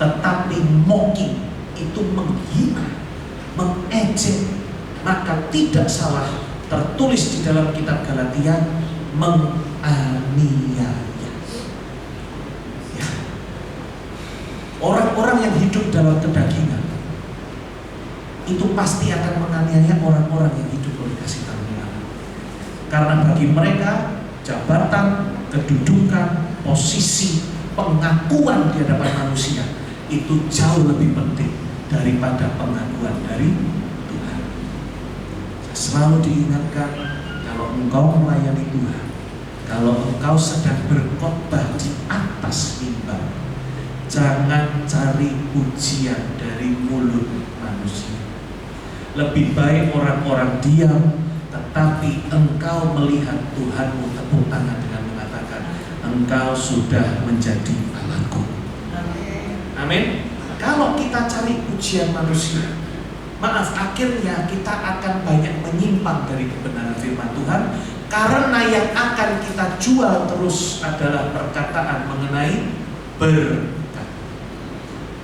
tetapi mocking, itu menghina, mengejek. Maka tidak salah tertulis di dalam kitab Galatia menganiaya. Ya. Orang-orang yang hidup dalam kedagingan itu pasti akan menganiaya orang-orang yang hidup oleh kasih karunia. Karena bagi mereka jabatan, kedudukan, posisi, pengakuan di hadapan manusia itu jauh lebih penting daripada pengakuan dari Tuhan. Selalu diingatkan, kalau engkau melayani Tuhan, kalau engkau sedang berkhotbah di atas mimbar, jangan cari pujian dari mulut manusia. Lebih baik orang-orang diam, tetapi engkau melihat Tuhanmu tepuk tangan dengan mengatakan, engkau sudah menjadi Allahku. Amin. Kalau kita cari pujian manusia, maaf, akhirnya kita akan banyak menyimpang dari kebenaran firman Tuhan, karena yang akan kita jual terus adalah perkataan mengenai berkat.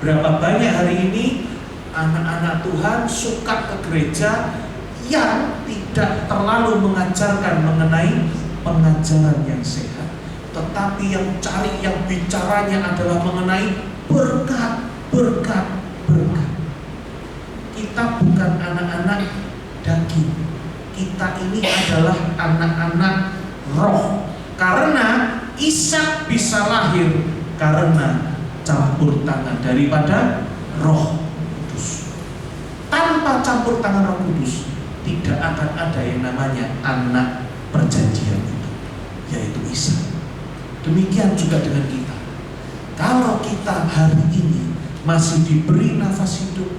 Berapa banyak hari ini anak-anak Tuhan suka ke gereja yang tidak terlalu mengajarkan mengenai pengajaran yang sehat, tetapi yang bicaranya adalah mengenai berkat, berkat, berkat. Kita bukan anak-anak daging. Kita ini adalah anak-anak roh. Karena Ishak bisa lahir karena campur tangan daripada Roh Kudus. Tanpa campur tangan Roh Kudus, tidak akan ada yang namanya anak perjanjian itu, yaitu Ishak. Demikian juga dengan kita. Kalau kita hari ini masih diberi nafas hidup,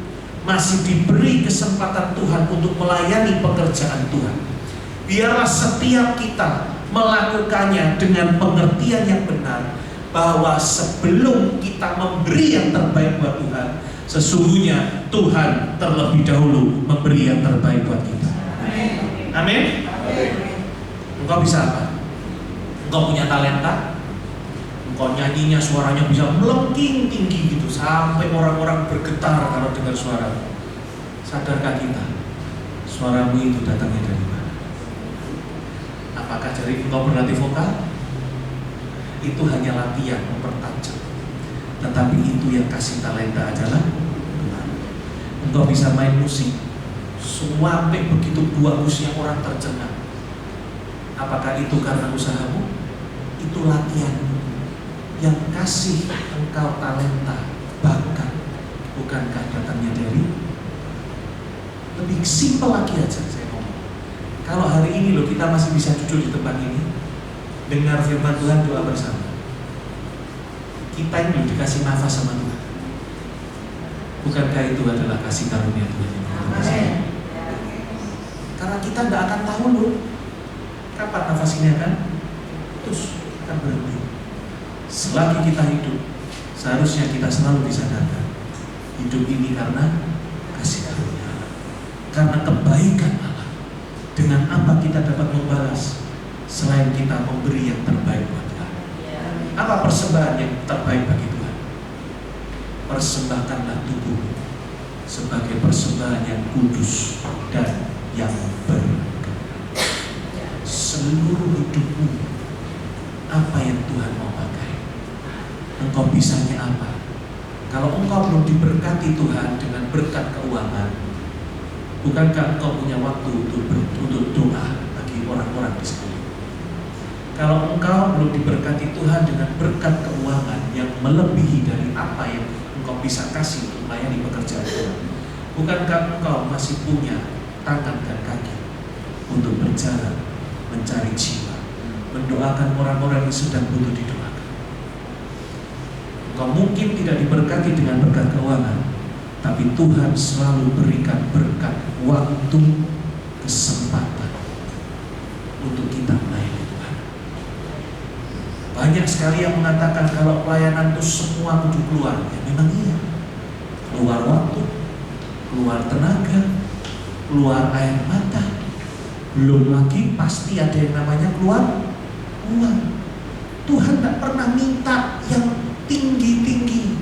masih diberi kesempatan Tuhan untuk melayani pekerjaan Tuhan, biarlah setiap kita melakukannya dengan pengertian yang benar, bahwa sebelum kita memberi yang terbaik buat Tuhan, sesungguhnya Tuhan terlebih dahulu memberi yang terbaik buat kita. Amin. Engkau bisa apa? Engkau punya talenta, engkau nyanyinya suaranya bisa melengking tinggi gitu sampai orang-orang bergetar kalau dengar suara. Sadarkah kita suaramu itu datangnya dari mana? Apakah dari engkau berlatih vokal? Itu hanya latihan mempertajam. Tetapi itu yang kasih talenta adalah Tuhan. Engkau bisa main musik sampai begitu bagusnya orang tercengang. Apakah itu karena usahamu? Itu latihan. Yang kasih engkau talenta, bakat, bukankah datangnya dari? Lebih simpel lagi aja saya ngomong. Kalau hari ini loh kita masih bisa jujur di tempat ini, dengar firman Tuhan, doa bersama. Kita ini dikasih nafas sama Tuhan. Bukankah itu adalah kasih karunia Tuhan yang luar biasa? Karena kita tidak akan tahu loh kapan nafas ini akan berhenti. Selagi kita hidup, seharusnya kita selalu disadarkan hidup ini karena kasih karunia Allah, karena kebaikan Allah. Dengan apa kita dapat membalas selain kita memberi yang terbaik buat Tuhan? Apa persembahan yang terbaik bagi Tuhan? Persembahkanlah tubuh sebagai persembahan yang kudus dan yang berkenan. Seluruh hidupmu, apa yang Tuhan mau pakai? Engkau bisanya apa? Kalau engkau belum diberkati Tuhan dengan berkat keuangan, bukankah engkau punya waktu untuk doa bagi orang-orang di sekeliling? Kalau engkau belum diberkati Tuhan dengan berkat keuangan yang melebihi dari apa yang engkau bisa kasih untuk melayani pekerjaan Tuhan, bukankah engkau masih punya tangan dan kaki untuk berjalan mencari jiwa, mendoakan orang-orang yang sedang butuh didoakan? Engkau mungkin tidak diberkati dengan berkat keuangan, tapi Tuhan selalu berikan berkat waktu, kesempatan untuk kita melayani Tuhan. Banyak sekali yang mengatakan kalau pelayanan itu semua kudu keluar. Ya memang iya. Keluar waktu, keluar tenaga, keluar air mata. Belum lagi pasti ada yang namanya keluar uang. Tuhan tidak pernah minta yang tinggi-tinggi.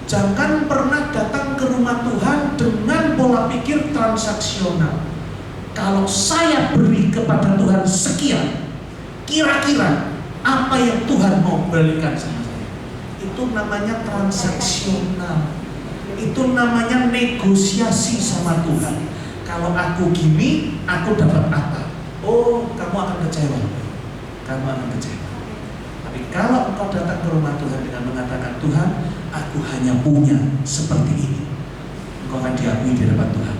Jangan pernah datang ke rumah Tuhan dengan pola pikir transaksional. Kalau saya beri kepada Tuhan sekian, kira-kira apa yang Tuhan mau berikan sama saya? Itu namanya transaksional. Itu namanya negosiasi sama Tuhan. Kalau aku gini, aku dapat apa? Oh, kamu akan kecewa. Kamu akan kecewa. Tapi kalau engkau datang ke rumah Tuhan dengan mengatakan, Tuhan, aku hanya punya seperti ini, engkau akan diakui di hadapan Tuhan.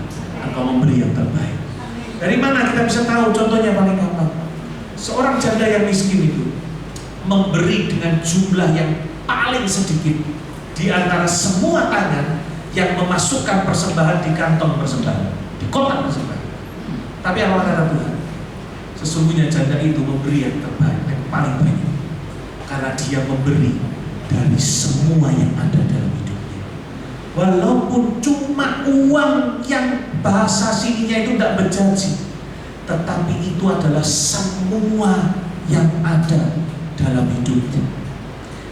Engkau memberi yang terbaik. Dari mana kita bisa tahu? Contohnya paling gampang. Seorang janda yang miskin itu memberi dengan jumlah yang paling sedikit di antara semua tangan yang memasukkan persembahan di kantong persembahan, di kotak persembahan. Tapi apa kata Tuhan? Sesungguhnya janda itu memberi yang terbaik, yang paling banyak, karena dia memberi dari semua yang ada dalam hidupnya. Walaupun cuma uang yang bahasa sininya itu tidak berjanji, tetapi itu adalah semua yang ada dalam hidupnya.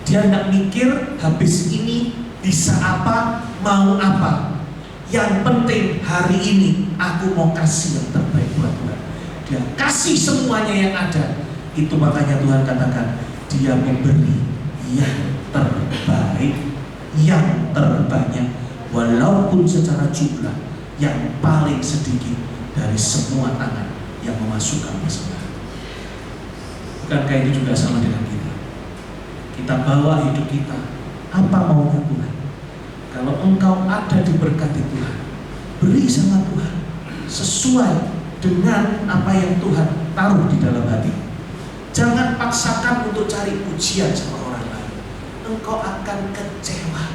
Dia tidak mikir habis ini bisa apa, mau apa. Yang penting hari ini aku mau kasih yang terbaik buat Tuhan. Dia kasih semuanya yang ada. Itu makanya Tuhan katakan, Dia memberi yang terbaik, yang terbanyak, walaupun secara jumlah yang paling sedikit dari semua tangan yang memasukkan persembahan. Bukankah itu juga sama dengan kita? Kita bawa hidup kita, apa maunya Tuhan? Kalau engkau ada diberkati Tuhan, beri sama Tuhan sesuai dengan apa yang Tuhan taruh di dalam hati. Jangan paksakan untuk cari pujian sama orang lain. Engkau akan kecewa.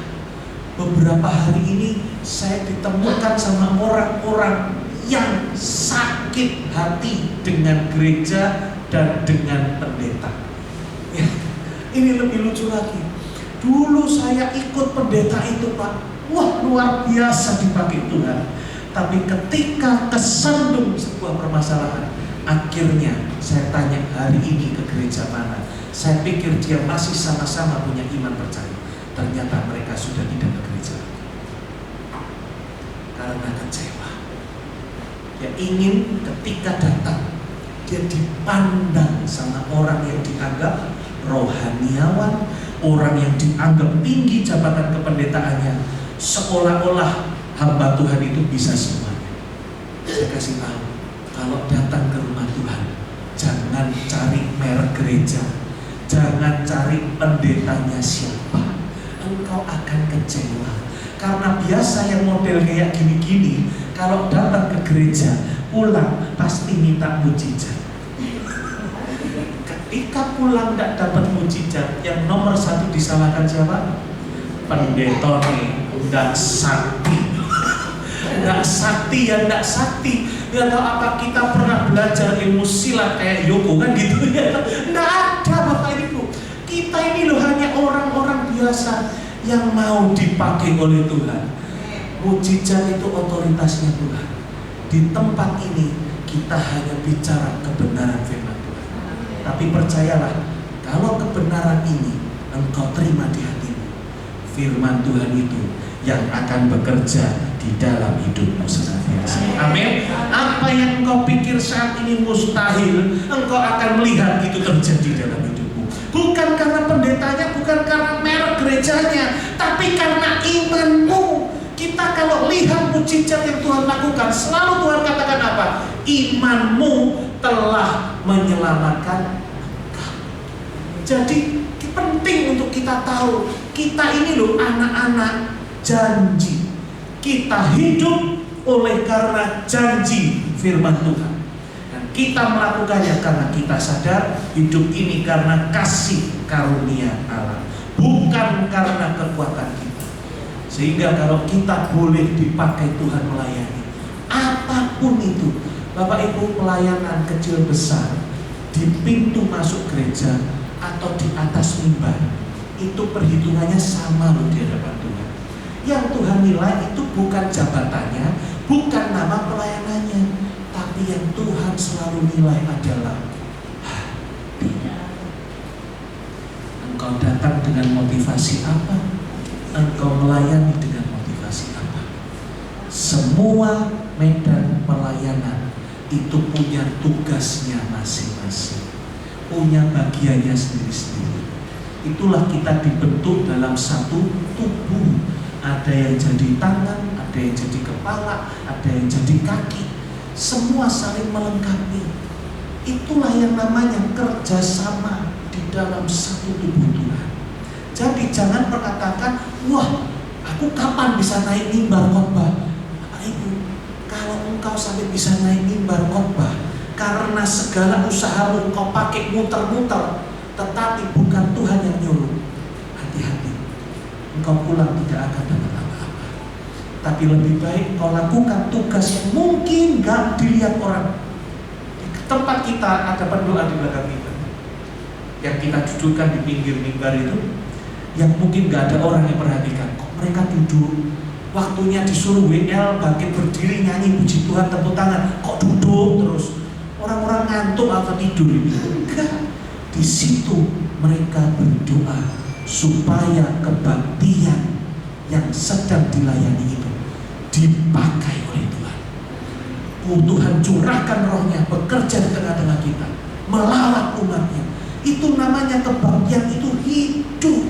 Beberapa hari ini saya ditemukan sama orang-orang yang sakit hati dengan gereja dan dengan pendeta. Ya, ini lebih lucu lagi. Dulu saya ikut pendeta itu, Pak. Wah, luar biasa dipakai Tuhan. Tapi ketika kesandung sebuah permasalahan, akhirnya saya tanya hari ini ke gereja mana. Saya pikir dia masih sama-sama punya iman percaya. Ternyata mereka sudah tidak ke gereja karena kecewa. Dia ingin ketika datang, dia dipandang sama orang yang dianggap rohaniawan, orang yang dianggap tinggi jabatan kependetaannya, seolah-olah hamba Tuhan itu bisa semuanya. Saya kasih tahu, kalau datang ke rumah Tuhan, jangan cari merek gereja, jangan cari pendetanya siapa. Engkau akan kecewa. Karena biasa yang model kayak gini-gini, kalau datang ke gereja, pulang pasti minta mujizat. Ketika pulang tidak dapat mujizat, yang nomor satu disalahkan siapa? Pendeta nih, nggak sakti. Nggak sakti ya nggak sakti. Ya tahu apa kita pernah belajar ilmu silat kayak Yoko kan gitu ya? Nggak ada Bapak Ibu. Kita ini loh hanya orang-orang biasa yang mau dipakai oleh Tuhan. Mujizat itu otoritasnya Tuhan. Di tempat ini kita hanya bicara kebenaran firman Tuhan. Tapi percayalah, kalau kebenaran ini engkau terima di hatimu, firman Tuhan itu yang akan bekerja di dalam hidupmu senantiasa. Amin. Apa yang engkau pikir saat ini mustahil, engkau akan melihat itu terjadi dalam hidupmu. Bukan karena pendetanya, bukan karena merek gerejanya, tapi karena imanmu. Kita kalau lihat mujizat yang Tuhan lakukan, selalu Tuhan katakan apa? Imanmu telah menyelamatkan engkau. Jadi penting untuk kita tahu, kita ini loh anak-anak janji. Kita hidup oleh karena janji firman Tuhan. Dan kita melakukannya karena kita sadar hidup ini karena kasih karunia Allah, bukan karena kekuatan kita. Sehingga kalau kita boleh dipakai Tuhan melayani, apapun itu, Bapak Ibu, pelayanan kecil besar, di pintu masuk gereja atau di atas mimbar, itu perhitungannya sama loh di hadapan Tuhan. Yang Tuhan nilai itu bukan jabatannya, bukan nama pelayanannya, tapi yang Tuhan selalu nilai adalah hatinya. Engkau datang dengan motivasi apa? Engkau melayani dengan motivasi apa? Semua medan pelayanan itu punya tugasnya masing-masing, punya bagiannya sendiri-sendiri. Itulah kita dibentuk dalam satu tubuh. Ada yang jadi tangan, ada yang jadi kepala, ada yang jadi kaki. Semua saling melengkapi. Itulah yang namanya kerjasama di dalam satu tubuh Tuhan. Jadi jangan perkatakan, wah, aku kapan bisa naik mimbar khotbah? Bapak Ibu, kalau engkau sampai bisa naik mimbar khotbah karena segala usahamu kau pakai muter-muter, tetapi bukan Tuhan yang nyuruh, hati-hati, engkau pulang tidak akan dapat apa-apa. Tapi lebih baik kau lakukan tugas yang mungkin gak dilihat orang. Di tempat kita ada pendoa di belakang kita, yang kita dudukkan di pinggir mimbar itu, yang mungkin gak ada orang yang perhatikan. Kok mereka duduk, waktunya disuruh WL bangkit berdiri nyanyi puji Tuhan tepuk tangan, kok duduk terus? Orang-orang ngantuk atau tidur ini? Enggak. Di situ mereka berdoa supaya kebaktian yang sedang dilayani itu dipakai oleh Tuhan. Tuhan curahkan rohnya bekerja di tengah-tengah kita, melawat umatnya. Itu namanya kebaktian, itu hidup.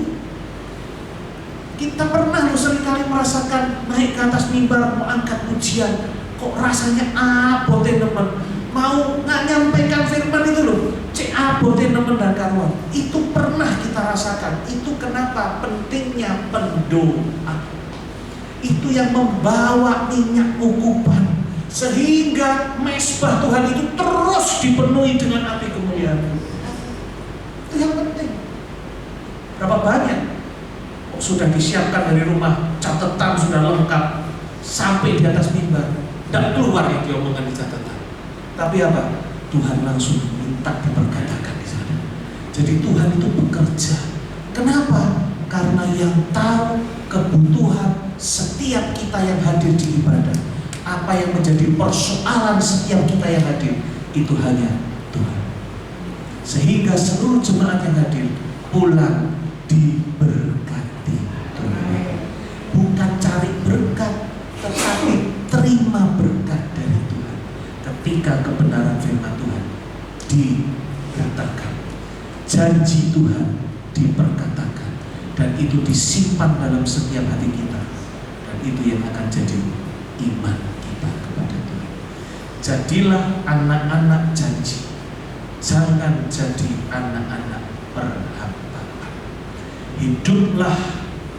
Kita pernah loh seringkali merasakan naik ke atas mimbar mau angkat pujian, kok rasanya abote nemen, mau nggak nyampaikan firman itu loh, cek abote nemen dan karuan. Itu pernah kita rasakan. Itu kenapa pentingnya pendoa. Itu yang membawa minyak ukupan sehingga mezbah Tuhan itu terus dipenuhi dengan api kemuliaan. Itu yang penting. Berapa banyak sudah disiapkan dari rumah, catatan sudah lengkap sampai di atas mimbar, tidak keluar yang diomongkan di catatan. Tapi apa? Tuhan langsung minta diperkatakan di sana. Jadi Tuhan itu bekerja. Kenapa? Karena yang tahu kebutuhan setiap kita yang hadir di ibadah, apa yang menjadi persoalan setiap kita yang hadir, itu hanya Tuhan. Sehingga seluruh jemaat yang hadir pulang diberkati Tuhan. Bukan cari berkat, tetapi terima berkat dari Tuhan ketika kebenaran firman Tuhan diberitakan, janji Tuhan diperkatakan, dan itu disimpan dalam setiap hati kita, dan itu yang akan jadi iman kita kepada Tuhan. Jadilah anak-anak janji, jangan jadi anak-anak perhambaan. Hiduplah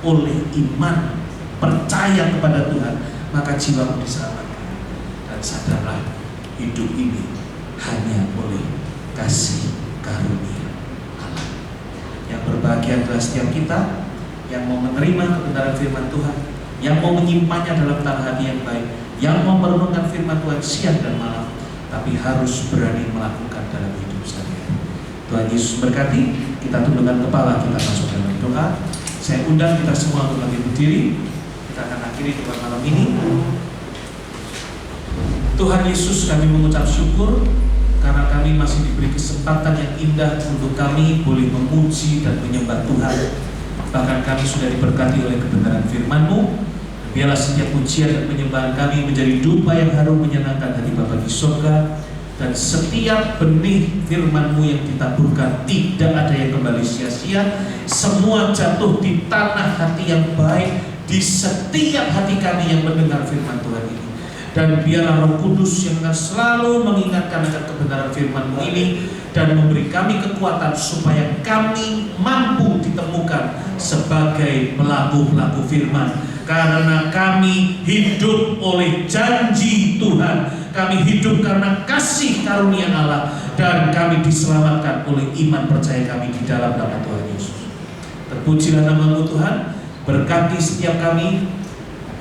oleh iman, percaya kepada Tuhan, maka jiwamu diselamatkan. Dan sadarlah, hidup ini hanya oleh kasih karunia Allah. Yang berbahagia adalah setiap kita yang mau menerima kebenaran firman Tuhan, yang mau menyimpannya dalam tanah hati yang baik, yang mau merenungkan firman Tuhan siang dan malam, tapi harus berani melakukan dalam hidup sehari-hari. Tuhan Yesus berkati. Kita tundukkan kepala, kita masuk dalam doa. Saya undang kita semua untuk bangkit berdiri. Kita akan akhiri doa malam ini. Tuhan Yesus, kami mengucap syukur karena kami masih diberi kesempatan yang indah untuk kami boleh memuji dan menyembah Tuhan. Bahkan kami sudah diberkati oleh kebenaran firman-Mu. Biarlah setiap pujian dan penyembahan kami menjadi dupa yang harum menyenangkan hati Bapa di surga. Dan setiap benih firman-Mu yang ditaburkan tidak ada yang kembali sia-sia. Semua jatuh di tanah hati yang baik di setiap hati kami yang mendengar firman Tuhan ini. Dan biarlah Roh Kudus yang akan selalu mengingatkan akan kebenaran firman-Mu ini dan memberi kami kekuatan supaya kami mampu ditemukan sebagai pelaku-pelaku firman. Karena kami hidup oleh janji Tuhan, kami hidup karena kasih karunia Allah, dan kami diselamatkan oleh iman percaya kami di dalam nama Tuhan Yesus. Terpujilah nama-Mu Tuhan, berkati setiap kami,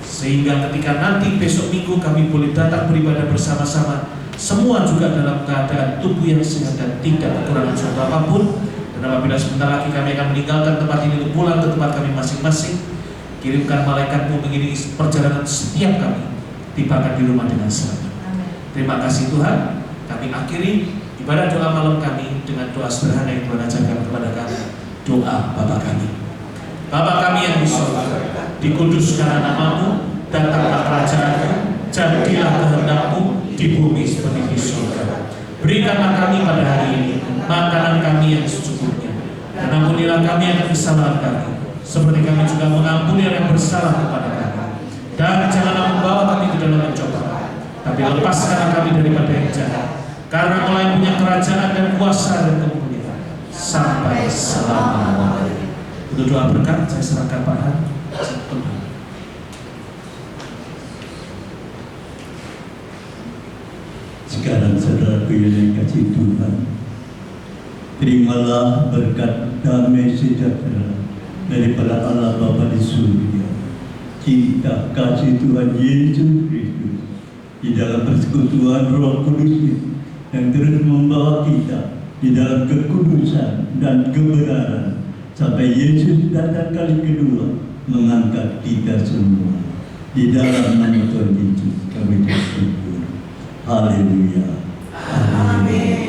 sehingga ketika nanti besok minggu kami boleh datang beribadah bersama-sama, semua juga dalam keadaan tubuh yang sehat dan tidak kekurangan suatu apapun. Dan apabila sebentar lagi kami akan meninggalkan tempat ini untuk pulang ke tempat kami masing-masing, kirimkan malaikat-Mu mengiringi perjalanan setiap kami, tibakan di rumah dengan selamat. Terima kasih Tuhan. Kami akhiri ibadah doa malam kami dengan doa sederhana yang Tuhan ajarkan kepada kami. Doa Bapa kami. Bapa kami yang di surga, dikuduskanlah nama-Mu, datanglah kerajaan-Mu, jadilah kehendak-Mu di bumi seperti di surga. Berikanlah kami pada hari ini makanan kami yang secukupnya, dan ampunilah kami akan kesalahan kami, seperti kami juga mengampuni yang bersalah kepada kami. Dan janganlah membawa kami ke dalam pencobaan, tapi lepaskanlah kami daripada yang jahat. Karena Engkau yang punya kerajaan dan kuasa dan kemuliaan sampai selama-lamanya. Untuk doa berkat, saya serahkan Pak Han. Sekarang saudaraku yang kasih Tuhan, terimalah berkat damai sejahtera daripada Allah Bapa di surga, cinta kasih Tuhan Yesus Kristus di dalam persekutuan Roh Kudus yang terus membawa kita di dalam kekudusan dan kebenaran sampai Yesus datang kali kedua mengangkat kita semua. Di dalam nama Tuhan Yesus kami bersyukur. Haleluya. Amin.